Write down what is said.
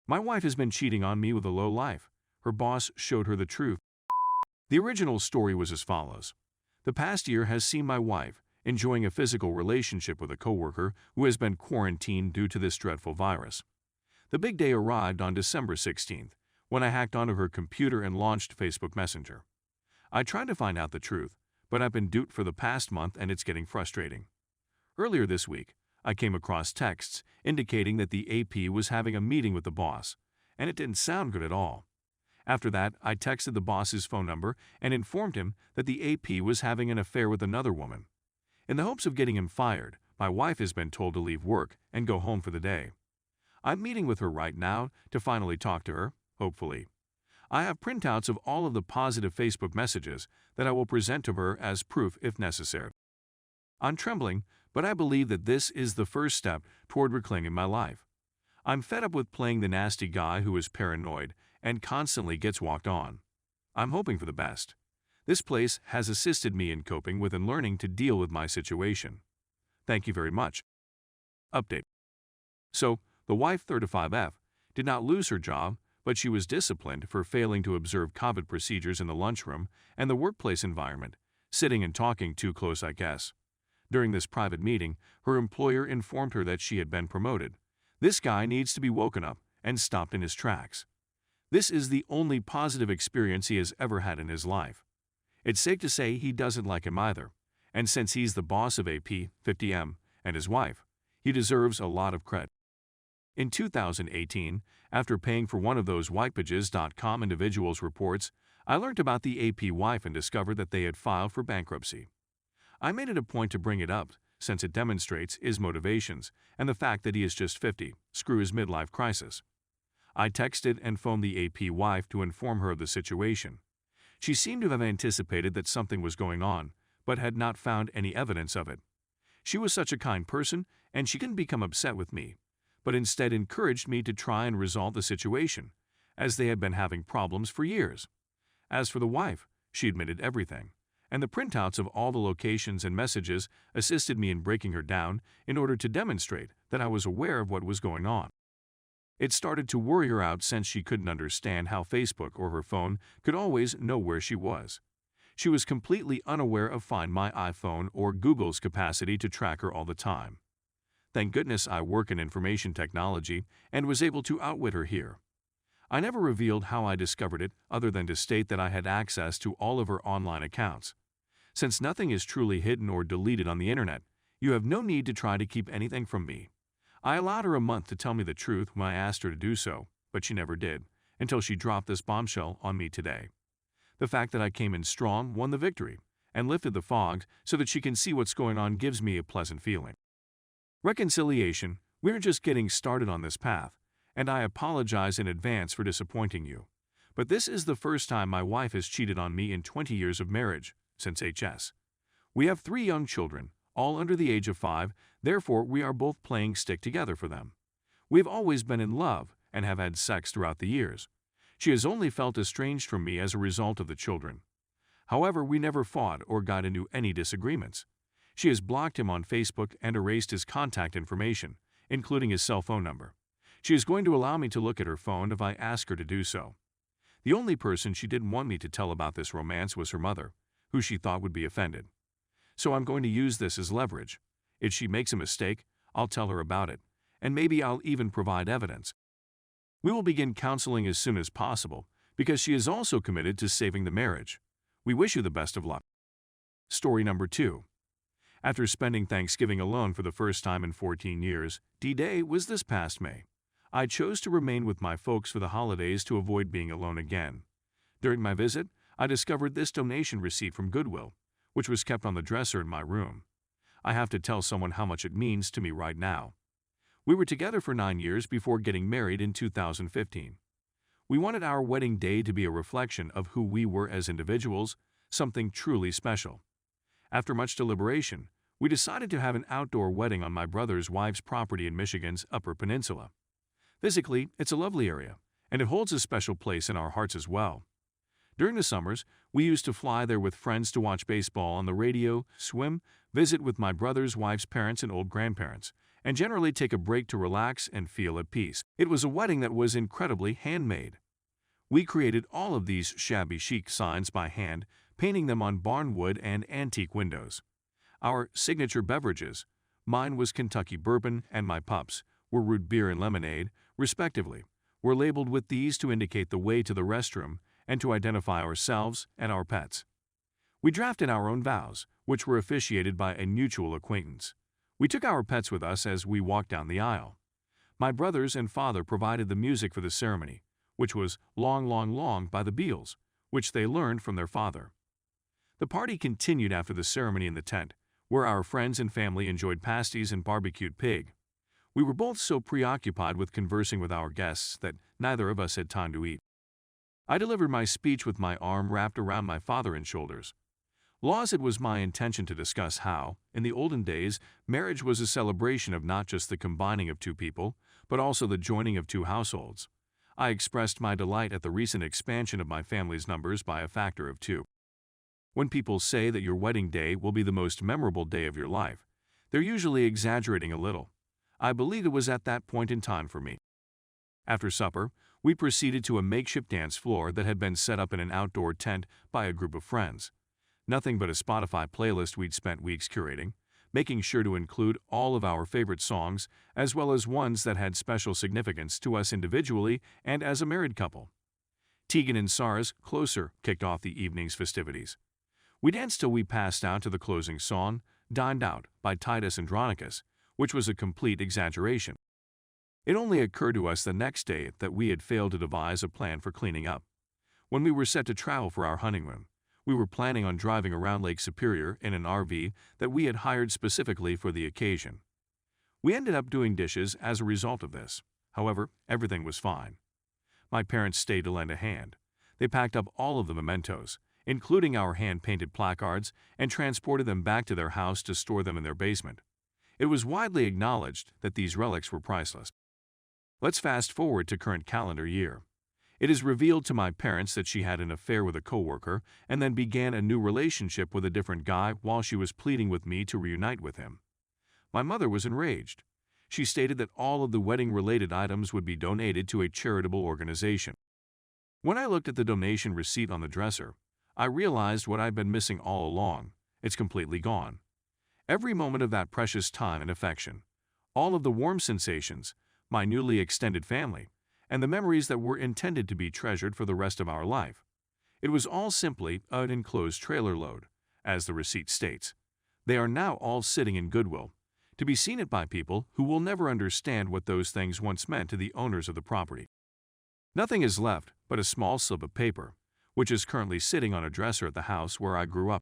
My wife has been cheating on me with a low life. Her boss showed her the truth. The original story was as follows. The past year has seen my wife enjoying a physical relationship with a coworker who has been quarantined due to this dreadful virus. The big day arrived on December 16th, when I hacked onto her computer and launched Facebook Messenger. I tried to find out the truth, but I've been duped for the past month and it's getting frustrating. Earlier this week, I came across texts indicating that the AP was having a meeting with the boss, and it didn't sound good at all. After that, I texted the boss's phone number and informed him that the AP was having an affair with another woman. In the hopes of getting him fired, my wife has been told to leave work and go home for the day. I'm meeting with her right now to finally talk to her, hopefully. I have printouts of all of the positive Facebook messages that I will present to her as proof if necessary. I'm trembling, but I believe that this is the first step toward reclaiming my life. I'm fed up with playing the nasty guy who is paranoid and constantly gets walked on. I'm hoping for the best. This place has assisted me in coping with and learning to deal with my situation. Thank you very much. Update. So, the wife 35F did not lose her job, but she was disciplined for failing to observe COVID procedures in the lunchroom and the workplace environment, sitting and talking too close, I guess. During this private meeting, her employer informed her that she had been promoted. This guy needs to be woken up and stopped in his tracks. This is the only positive experience he has ever had in his life. It's safe to say he doesn't like him either, and since he's the boss of AP, 50M, and his wife, he deserves a lot of credit. In 2018, after paying for one of those whitepages.com individuals' reports, I learned about the AP wife and discovered that they had filed for bankruptcy. I made it a point to bring it up, since it demonstrates his motivations and the fact that he is just 50, screw his midlife crisis. I texted and phoned the AP wife to inform her of the situation. She seemed to have anticipated that something was going on, but had not found any evidence of it. She was such a kind person, and she didn't become upset with me, but instead encouraged me to try and resolve the situation, as they had been having problems for years. As for the wife, she admitted everything, and the printouts of all the locations and messages assisted me in breaking her down in order to demonstrate that I was aware of what was going on. It started to worry her out since she couldn't understand how Facebook or her phone could always know where she was. She was completely unaware of Find My iPhone or Google's capacity to track her all the time. Thank goodness I work in information technology and was able to outwit her here. I never revealed how I discovered it other than to state that I had access to all of her online accounts. Since nothing is truly hidden or deleted on the internet, you have no need to try to keep anything from me. I allowed her a month to tell me the truth when I asked her to do so, but she never did, until she dropped this bombshell on me today. The fact that I came in strong won the victory, and lifted the fog so that she can see what's going on gives me a pleasant feeling. Reconciliation, we're just getting started on this path, and I apologize in advance for disappointing you. But this is the first time my wife has cheated on me in 20 years of marriage, since HS. We have 3 young children, all under the age of 5, therefore we are both playing stick together for them. We've always been in love and have had sex throughout the years. She has only felt estranged from me as a result of the children. However, we never fought or got into any disagreements. She has blocked him on Facebook and erased his contact information, including his cell phone number. She is going to allow me to look at her phone if I ask her to do so. The only person she didn't want me to tell about this romance was her mother, who she thought would be offended. So I'm going to use this as leverage. If she makes a mistake, I'll tell her about it, and maybe I'll even provide evidence. We will begin counseling as soon as possible, because she is also committed to saving the marriage. We wish you the best of luck. Story number 2. After spending Thanksgiving alone for the first time in 14 years, D-Day was this past May. I chose to remain with my folks for the holidays to avoid being alone again. During my visit, I discovered this donation receipt from Goodwill, which was kept on the dresser in my room. I have to tell someone how much it means to me right now. We were together for 9 years before getting married in 2015. We wanted our wedding day to be a reflection of who we were as individuals, something truly special. After much deliberation, we decided to have an outdoor wedding on my brother's wife's property in Michigan's Upper Peninsula. Physically, it's a lovely area, and it holds a special place in our hearts as well. During the summers, we used to fly there with friends to watch baseball on the radio, swim, visit with my brother's wife's parents and old grandparents, and generally take a break to relax and feel at peace. It was a wedding that was incredibly handmade. We created all of these shabby chic signs by hand, painting them on barnwood and antique windows. Our signature beverages, mine was Kentucky bourbon and my pups, were root beer and lemonade, respectively, were labeled with these to indicate the way to the restroom and to identify ourselves and our pets. We drafted our own vows, which were officiated by a mutual acquaintance. We took our pets with us as we walked down the aisle. My brothers and father provided the music for the ceremony, which was Long, Long, Long by the Beatles, which they learned from their father. The party continued after the ceremony in the tent, where our friends and family enjoyed pasties and barbecued pig. We were both so preoccupied with conversing with our guests that neither of us had time to eat. I delivered my speech with my arm wrapped around my father's shoulders. Laws, it was my intention to discuss how, in the olden days, marriage was a celebration of not just the combining of two people, but also the joining of two households. I expressed my delight at the recent expansion of my family's numbers by a factor of 2. When people say that your wedding day will be the most memorable day of your life, they're usually exaggerating a little. I believe it was at that point in time for me. After supper, we proceeded to a makeshift dance floor that had been set up in an outdoor tent by a group of friends. Nothing but a Spotify playlist we'd spent weeks curating, making sure to include all of our favorite songs, as well as ones that had special significance to us individually and as a married couple. Tegan and Sarah's Closer kicked off the evening's festivities. We danced till we passed out to the closing song, Dined Out by Titus Andronicus, which was a complete exaggeration. It only occurred to us the next day that we had failed to devise a plan for cleaning up. When we were set to travel for our honeymoon, we were planning on driving around Lake Superior in an RV that we had hired specifically for the occasion. We ended up doing dishes as a result of this. However, everything was fine. My parents stayed to lend a hand. They packed up all of the mementos, including our hand-painted placards, and transported them back to their house to store them in their basement. It was widely acknowledged that these relics were priceless. Let's fast forward to current calendar year. It is revealed to my parents that she had an affair with a coworker and then began a new relationship with a different guy while she was pleading with me to reunite with him. My mother was enraged. She stated that all of the wedding-related items would be donated to a charitable organization. When I looked at the donation receipt on the dresser, I realized what I'd been missing all along. It's completely gone. Every moment of that precious time and affection, all of the warm sensations, my newly extended family, and the memories that were intended to be treasured for the rest of our life. It was all simply an enclosed trailer load, as the receipt states. They are now all sitting in Goodwill, to be seen at by people who will never understand what those things once meant to the owners of the property. Nothing is left but a small slip of paper, which is currently sitting on a dresser at the house where I grew up.